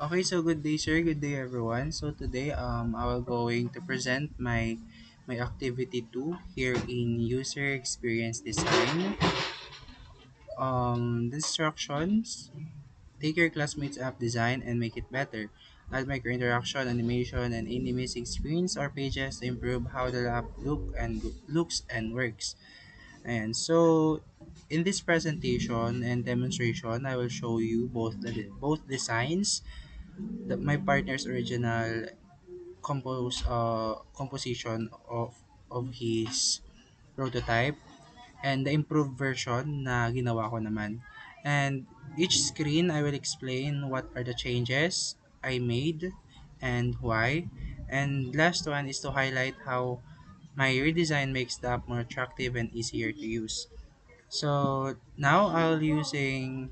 Okay, so good day, sir. Good day, everyone. So today, I will going to present my activity two here in user experience design. The instructions: take your classmates app design and make it better. Add micro interaction, animation, and any missing screens or pages to improve how the app looks and works. And so, in this presentation and demonstration, I will show you both designs, my partner's original composition of his prototype, and the improved version na ginawa ko naman. And each screen I will explain what are the changes I made and why. And last one is to highlight how my redesign makes the app more attractive and easier to use. So now I'm using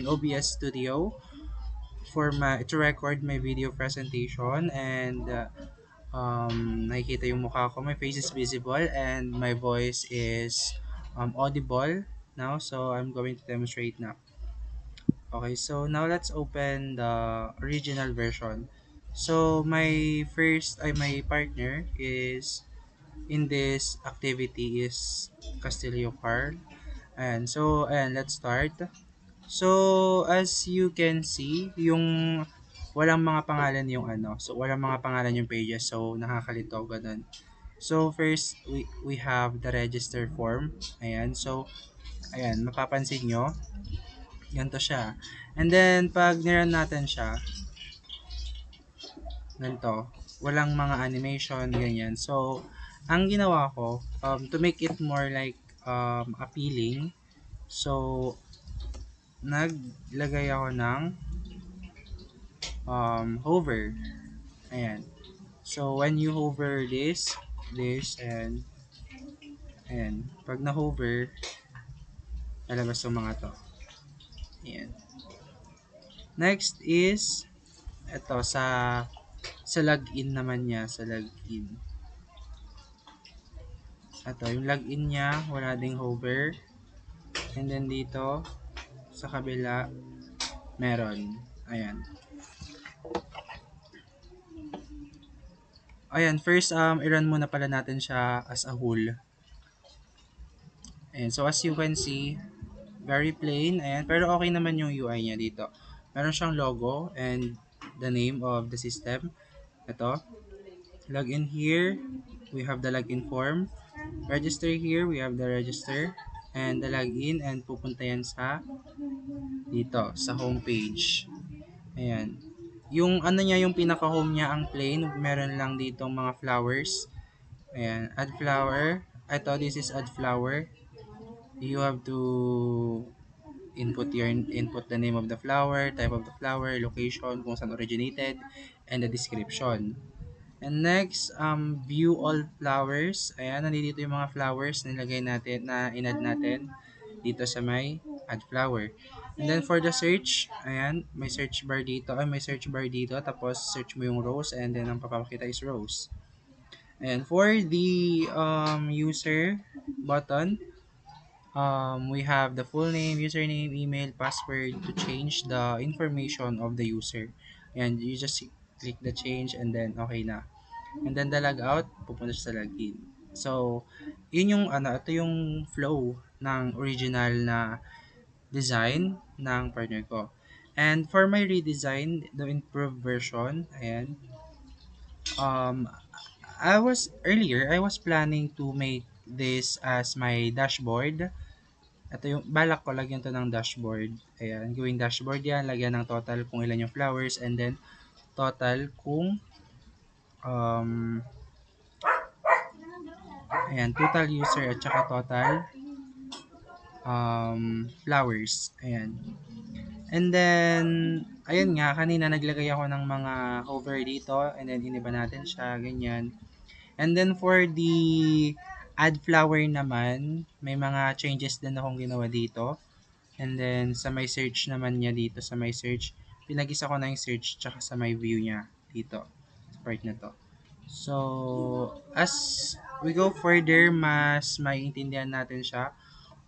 OBS Studio to record my video presentation, and nakikita yung mukha ko, my face is visible, and my voice is audible now. So I'm going to demonstrate now. Okay, so now let's open the original version. So my partner is in this activity is Castillo Carl. And so, ayan, let's start. So, as you can see, yung walang mga pangalan yung ano. So, walang mga pangalan yung pages. So, nakakalito, ganun. So, first, we have the register form. Ayan. So, ayan, mapapansin nyo, ganito siya. And then, pag niran natin siya, ganito, walang mga animation, ganyan. So, ang ginawa ko, to make it more like appealing, so, naglagay ako ng hover. Ayan. So, when you hover and ayan, pag na-hover, lalabas yung mga to. Ayan. Next is, ito, sa login naman niya, sa login. Ito, yung login niya, wala ding hover. And then dito, sa kabila, meron. Ayan. Ayan, first, i-run muna pala natin siya as a whole. Ayan, so as you can see, very plain. Ayan, pero okay naman yung UI niya dito. Meron siyang logo and the name of the system. Ito, login here, we have the login form. Register here, we have the register. And the login, and pupunta yan sa dito, sa homepage. Ayan. Yung ano niya, yung pinaka-home niya, ang plain. Meron lang dito mga flowers. Ayan, add flower. Ito, this is add flower. You have to input the name of the flower, type of the flower, location, kung saan originated, and the description. And next, view all flowers. Ayan, nandito yung mga flowers na nilagay natin, na inad natin dito sa may add flower. And then for the search, ayan, may search bar dito, tapos search mo yung rows, and then ang papakita is rows. And for the user button, we have the full name, username, email, password to change the information of the user. And you just click the change, and then okay na. And then the logout, pupunta siya sa login. So, yun yung ano, ito yung flow ng original na design ng partner ko. And for my redesign, the improved version, ayan, um, I was planning to make this as my dashboard. Ito yung balak ko, lagyan to ng dashboard. Ayan, gawing dashboard yan, lagyan ng total kung ilan yung flowers, and then total kung um, ayan, total user at saka total flowers. Ayan. And then, ayun nga, kanina naglagay ako ng mga hover dito, and then iniba natin siya, ganyan. And then for the add flower naman, may mga changes din akong ginawa dito. And then sa my search naman niya dito, sa my search, pinag-isa ko na yung search tsaka sa my view niya dito, sa part na to. So, as we go further, mas maiintindihan natin siya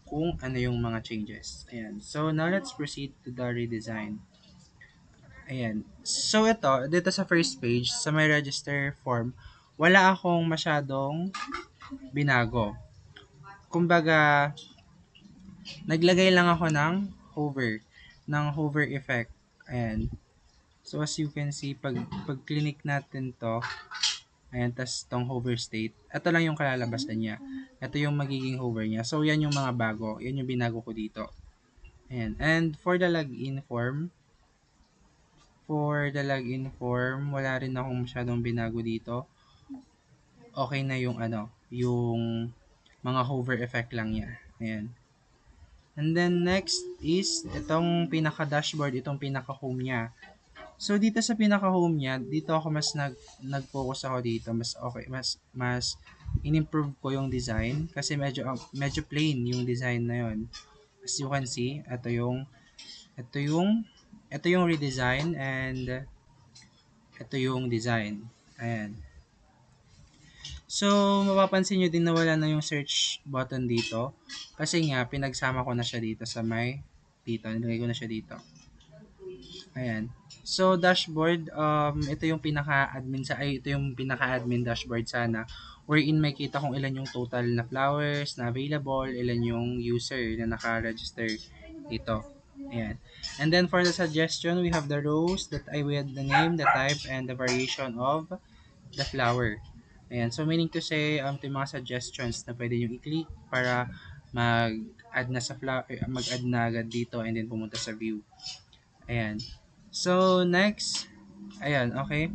kung ano yung mga changes. Ayan. So, now let's proceed to the redesign. Ayan. So, dito sa first page, sa may register form, wala akong masyadong binago. Kumbaga, naglagay lang ako ng hover effect. Ayan. So, as you can see, pag clinic natin to, ayan, tas tong hover state, ito lang yung kalalabasan niya. Ito yung magiging hover niya. So, yan yung mga bago. Yan yung binago ko dito. Ayan. And for the login form, wala rin akong masyadong binago dito. Okay na yung yung mga hover effect lang niya. Ayan. And then next is itong pinaka-dashboard, itong pinaka-home niya. So dito sa pinaka-home niya, dito ako mas nag-focus ako dito, mas okay, mas in-improve ko yung design kasi medyo plain yung design na yon. As you can see, ito yung ito yung redesign and ito yung design. Ayan. So, mapapansin nyo din na wala na yung search button dito. Kasi nga, pinagsama ko na siya dito sa dito. Nilagay ko na siya dito. Ayan. So, dashboard, ito yung pinaka-admin dashboard sana. Wherein may kita kung ilan yung total na flowers na available, ilan yung user na naka-register dito. Ayan. And then for the suggestion, we have the rows that I with the name, the type, and the variation of the flower. Ayan. So, meaning to say, ito yung mga suggestions na pwede nyo i-click para mag-add na sa flower, mag-add na agad dito and then pumunta sa view. Ayan. So, next. Ayan, okay.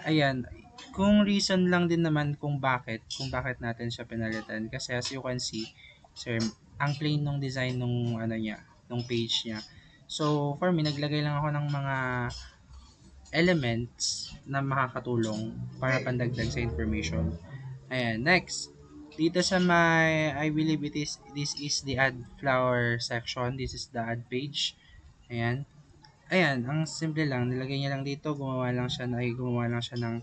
Ayan. Kung reason lang din naman kung bakit natin siya pinalitan. Kasi as you can see, sir, ang plain nung design nung nung page niya. So, for me, naglagay lang ako ng mga elements na makakatulong para pandagdag sa information. Ayan, next. Dito sa I believe this is the add flower section. This is the add page. Ayan. Ayan, ang simple lang. Nilagay niya lang dito, gumawa lang siya ng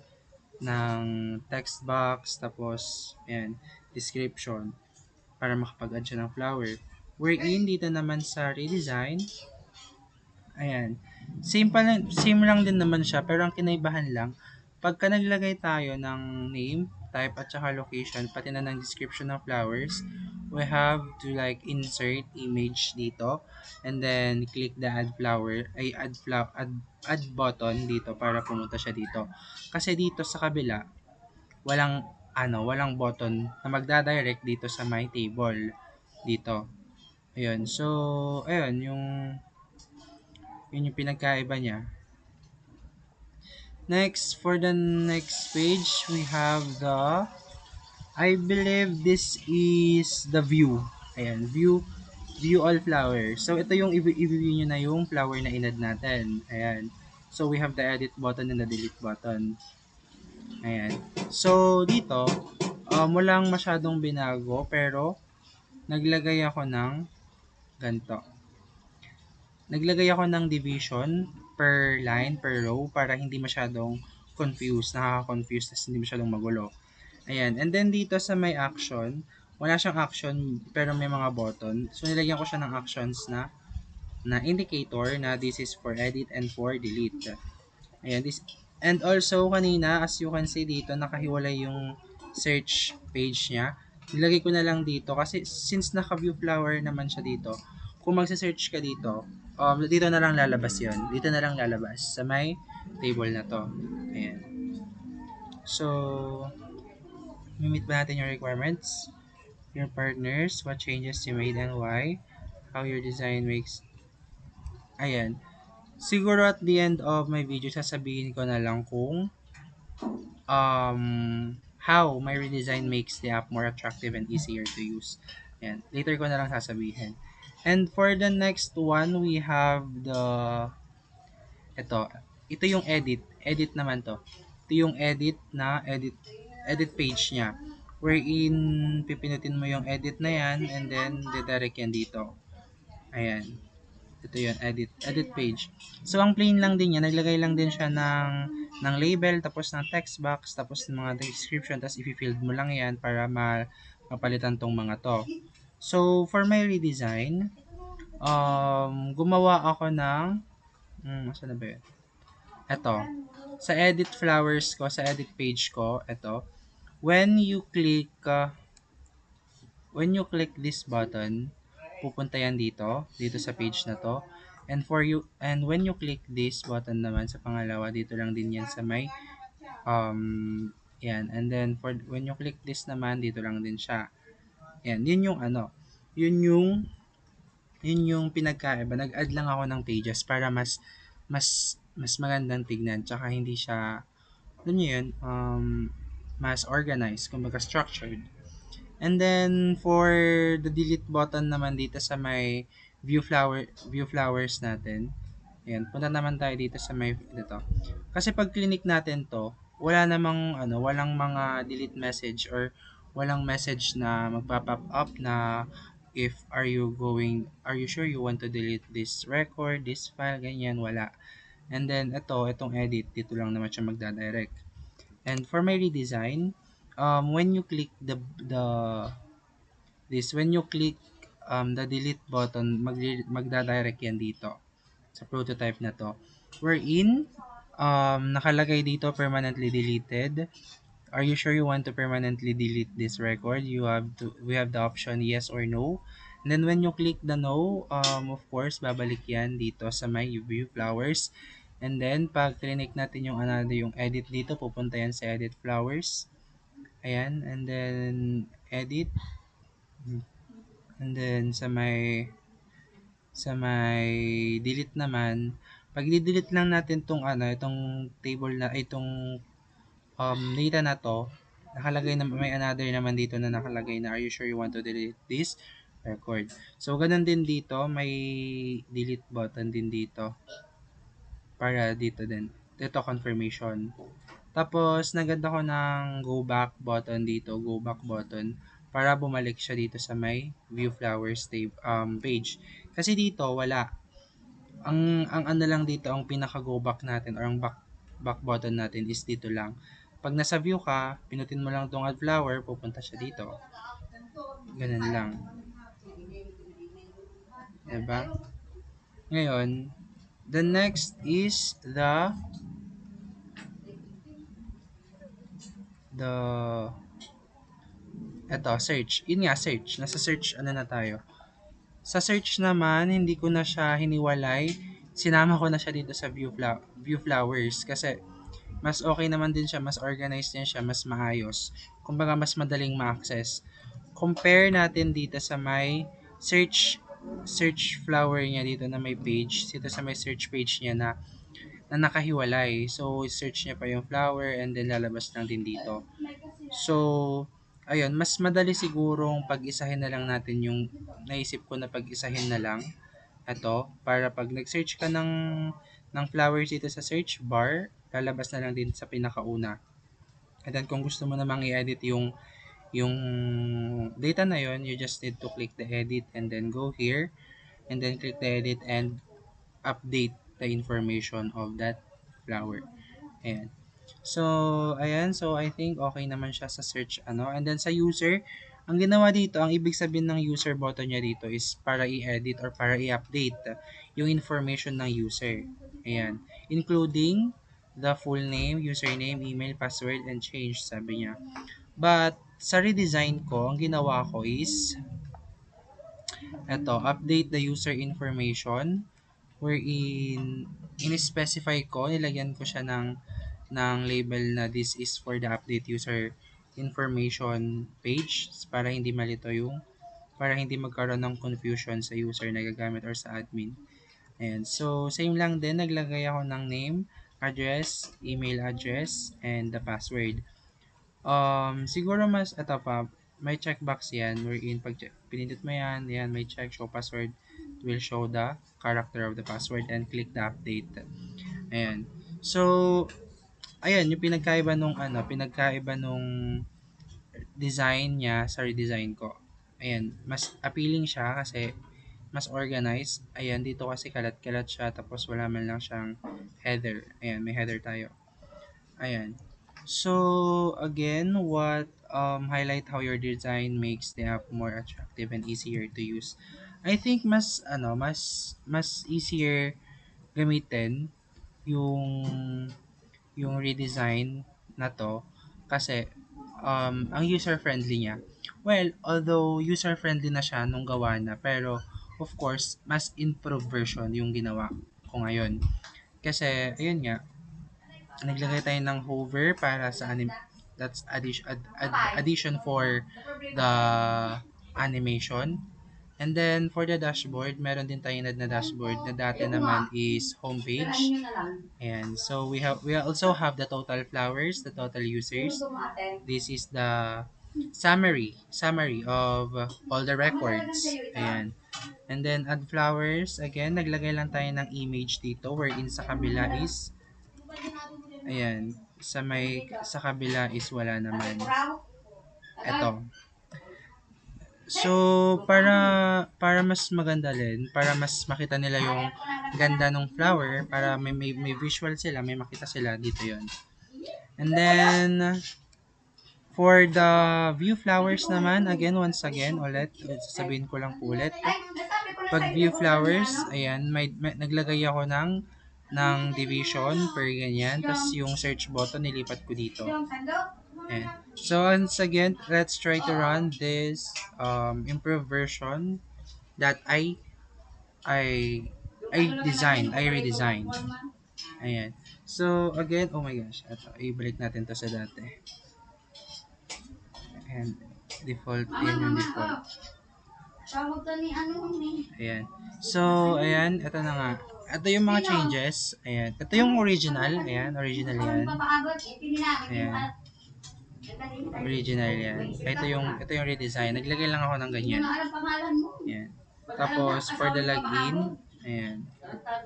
text box, tapos, ayan, description, para makapag-add siya ng flower. Wherein, dito naman sa redesign, ayan, same lang din naman siya, pero ang kinaibahan lang, pagka naglagay tayo ng name, type, at saka location, pati na ng description ng flowers, we have to like insert image dito, and then click the add button dito para pumunta siya dito. Kasi dito sa kabila, walang button na magda-direct dito sa my table dito. Ayun. So, ayun yun yung pinagkaiba niya. Next, for the next page, we have I believe this is the view. Ayan, view all flowers. So, ito yung i-view nyo na yung flower na inad natin. Ayan. So, we have the edit button and the delete button. Ayan. So, dito, walang masyadong binago, pero naglagay ako ng ganito. Naglagay ako ng division per line, per row, para hindi masyadong nakaka-confuse, tas hindi masyadong magulo. Ayan. And then dito sa may action, wala siyang action, pero may mga button. So, nilagyan ko siya ng actions na indicator na this is for edit and for delete. Ayan. And also, kanina, as you can see dito, nakahiwalay yung search page niya. Nilagay ko na lang dito kasi since naka-view flower naman siya dito, kung magsa-search ka dito, dito na lang lalabas yon. Dito na lang lalabas sa may table na to. Ayan. So, meet ba natin yung requirements? Your partners, what changes you made and why, how your design makes. Ayan. Siguro at the end of my video, sasabihin ko na lang kung how my redesign makes the app more attractive and easier to use. Ayan. Later ko na lang sasabihin. And for the next one, we have ito. Ito yung edit. Edit naman to. Ito yung edit page niya. Wherein, pipinutin mo yung edit na yan and then didirect yan dito. Ayan. Ito yun, edit page. So, ang plain lang din yan, naglagay lang din siya ng label, tapos ng text box, tapos ng mga description, tapos i-field mo lang yan para mapalitan tong mga to. So, for my redesign, gumawa ako ng Asan na ba yun? Eto, sa edit flowers ko, sa edit page ko, eto, when you click, when you click this button, pupunta yan dito sa page na to. And when you click this button naman sa pangalawa, dito lang din yan sa may, yan. And then, when you click this naman, dito lang din siya. Yan, yun yung ano, yun yung, yun yung pinagkaiba. Nag-add lang ako ng pages para mas magandang tignan. Tsaka hindi siya, alam niyo yun, mas organized, kumbaga structured. And then for the delete button naman dito sa may view flowers natin. Ayan, punta naman tayo dito sa may dito. Kasi pag clinic natin 'to, wala namang ano, walang mga delete message or walang message na magpa-pop up na if are you sure you want to delete this record, this file, ganyan, wala. And then itong edit, dito lang naman siya magda-direct. And for my redesign, when you click when you click the delete button, magda-direct yan dito sa prototype na to. Wherein, nakalagay dito permanently deleted. Are you sure you want to permanently delete this record? We have the option yes or no. And then when you click the no, of course, babalik yan dito sa my view flowers. And then, pag clinic natin yung edit dito, pupunta yan sa edit flowers. Ayan, and then edit. And then sa may delete naman, pag i-delete lang natin itong table na itong data na to, nakalagay na may another naman dito na nakalagay na are you sure you want to delete this record. So ganun din dito, may delete button din dito para dito din. Dito confirmation. Tapos naganda ko ng go back button dito, go back button para bumalik siya dito sa may view flowers page. Kasi dito wala. Ang ano lang dito, ang pinaka go back natin or ang back button natin is dito lang. Pag nasa view ka, pinutin mo lang tong add flower, pupunta siya dito. Ganun lang. Diba? Ngayon, the next is the eto, search. Yun nga, search. Nasa search, ano na tayo. Sa search naman, hindi ko na siya hiniwalay. Sinama ko na siya dito sa view flowers kasi mas okay naman din siya, mas organized din siya, mas maayos. Kumbaga, mas madaling ma-access. Compare natin dito sa may search flower niya dito na may page. Dito sa may search page niya na nakahiwalay. So, search niya pa yung flower and then lalabas lang din dito. So, ayun, mas madali sigurong pag-isahin na lang natin yung naisip ko na pag-isahin na lang. Ito, para pag nag-search ka ng flowers dito sa search bar, lalabas na lang din sa pinakauna. And then kung gusto mo namang i-edit yung data na yon, you just need to click the edit and then go here and then click the edit and update the information of that flower. Ayan. So, ayan. So, I think okay naman siya sa search, ano. And then, sa user, ang ginawa dito, ang ibig sabihin ng user button niya dito is para i-edit or para i-update yung information ng user. Ayan. Including the full name, username, email, password, and change, sabi niya. But, sa redesign ko, ang ginawa ko is, update the user information wherein in-specify ko, nilagyan ko siya ng label na this is for the update user information page para hindi malito para hindi magkaroon ng confusion sa user na gagamit or sa admin. Ayan. So, same lang din. Naglagay ako ng name, address, email address, and the password. Siguro ito pa, may checkbox yan wherein pag pinindot mo yan, may check, show password, it will show the character of the password and click the update. Ayan. So, ayan, yung pinagkaiba nung design niya sa redesign ko. Ayan, mas appealing siya kasi mas organized. Ayan, dito kasi kalat-kalat siya tapos wala man lang siyang header. Ayan, may header tayo. Ayan. So, again, what highlight how your design makes the app more attractive and easier to use. I think mas easier gamitin yung redesign na 'to kasi, ang user-friendly niya. Well, although user-friendly na siya nung gawa na, pero of course, mas improved version yung ginawa ko ngayon. Kasi ayun nga, naglagay tayo ng hover para sa that's addition for the animation. And then for the dashboard, meron din tayong na dashboard na dati naman is homepage. And so we also have the total flowers, the total users. This is the summary of all the records. Ayan. And then add flowers, again, naglagay lang tayo ng image dito wherein sa kabila is ayan, sa kabila is wala naman. Eto. So, para mas maganda din, para mas makita nila yung ganda ng flower, para may visual sila, may makita sila, dito yon. And then, for the view flowers naman, once again, sasabihin ko lang po ulit. Pag view flowers, ayan, naglagay ako ng division per ganyan, tapos yung search button, nilipat ko dito. Ayan. So, once again, let's try to run this improved version that I redesigned. Ayan. So, again, oh my gosh, ibalik natin to sa dati. And default, yan yung default. Ayan. So, ayan, ito na nga. Ito yung mga changes. Ayan. Ito yung original. Ayan, original yan. Ayan. Original yan. Ito yung redesign. Naglagay lang ako ng ganyan. Ayan. Tapos, for the login, ayan.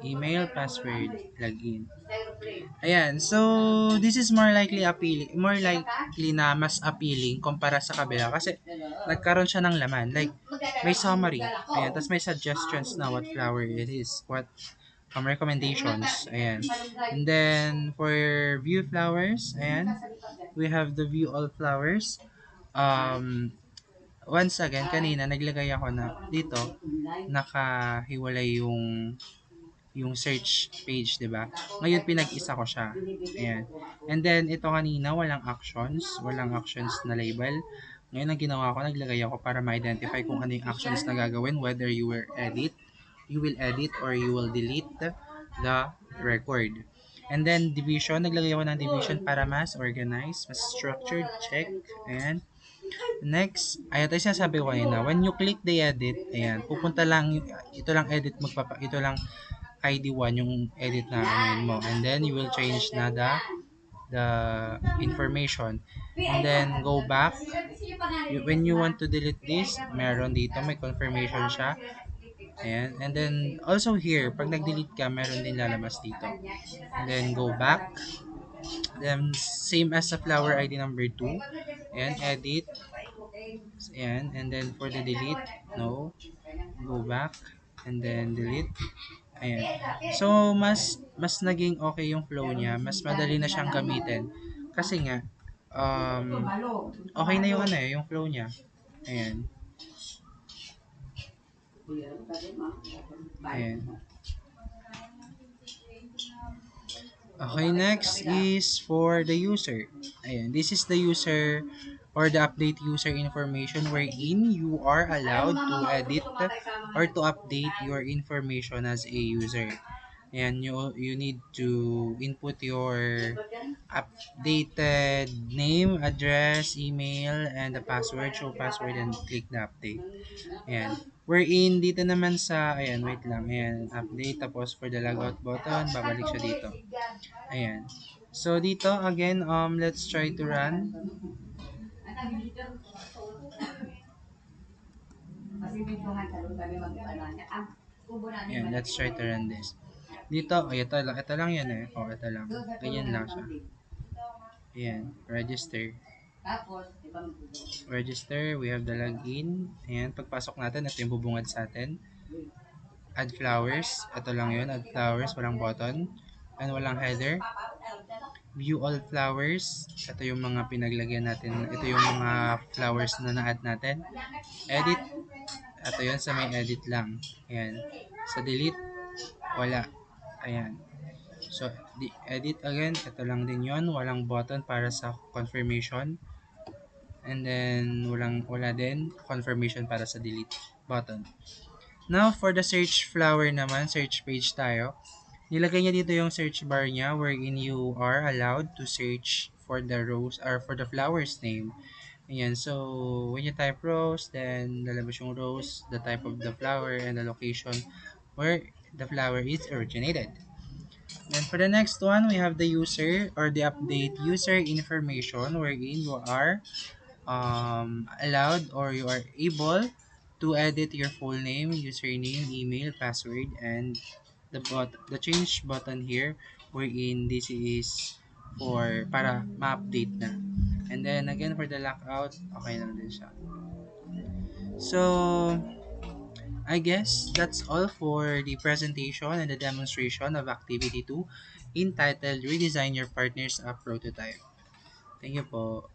Email, password, login. Ayan. So, this is more likely na mas appealing kumpara sa kabila kasi nagkaroon siya ng laman. Like, may summary. Ayan. Tapos may suggestions na what flower it is. What recommendations. Ayan. And then, for view flowers, ayan. We have the view all flowers. Once again, kanina naglagay ako na dito nakahiwalay yung search page, 'di ba? Ngayon pinag-isa ko siya. Ayan. And then ito kanina walang actions na label. Ngayon ang ginawa ko, naglagay ako para ma-identify kung ano yung actions na gagawin, whether you will edit or you will delete the record. And then division, naglagay ako ng division para mas organized, mas structured, check. Ayan. Next, ayan tayo sinasabi ko kanina, when you click the edit, ayan, pupunta lang, ito lang edit, ito lang ID1 yung edit na ano mo. And then, you will change na the information. And then, go back. When you want to delete this, meron dito, may confirmation siya. Ayan. And then, also here, pag nag-delete ka, meron din lalabas dito. And then, go back. Then, same as sa flower ID number 2. Ayan, edit. Ayan. And then, for the delete, no. Go back. And then, delete. Ayan. So, mas naging okay yung flow niya. Mas madali na siyang gamitin. Kasi nga, okay na yung yung flow niya. Ayan. Ayan. Okay, next is for the user. Ayan. This is the user or the update user information wherein you are allowed to edit or to update your information as a user. And you need to input your updated name, address, email, and the password, show password, and click the update. Ayan. Wherein, dito naman sa, ayan, wait lang, ayan, update, tapos for the logout button, babalik siya dito. Ayan. So, dito, again, let's try to run. Ayan, let's try to run this. Dito, ito lang yan eh. Ito lang. Ganyan lang siya. Ayan, register. Register, we have the login. Ayan, pagpasok natin, ito yung bubungad sa atin. Add flowers, ito lang yun, add flowers, walang button. And walang header. View all flowers, ito yung mga pinaglagyan natin. Ito yung mga flowers na na-add natin. Edit, ito yun sa may edit lang. Ayan. Sa delete, wala. Ayan. So, the edit again, ito lang din yon, walang button para sa confirmation. And then, wala din confirmation para sa delete button. Now, for the search flower naman, search page tayo. Nilagay niya dito yung search bar niya wherein you are allowed to search for the rose or for the flower's name. Ayan, so when you type rose, then lalabas yung rose, the type of the flower, and the location where the flower is originated. Then for the next one, we have the user or the update user information wherein you are allowed or you are able to edit your full name, username, email, password, and the change button here wherein this is for para ma-update na. And then again for the lockout, okay lang din siya. So, I guess that's all for the presentation and the demonstration of Activity 2 entitled Redesign Your Partner's App Prototype. Thank you po.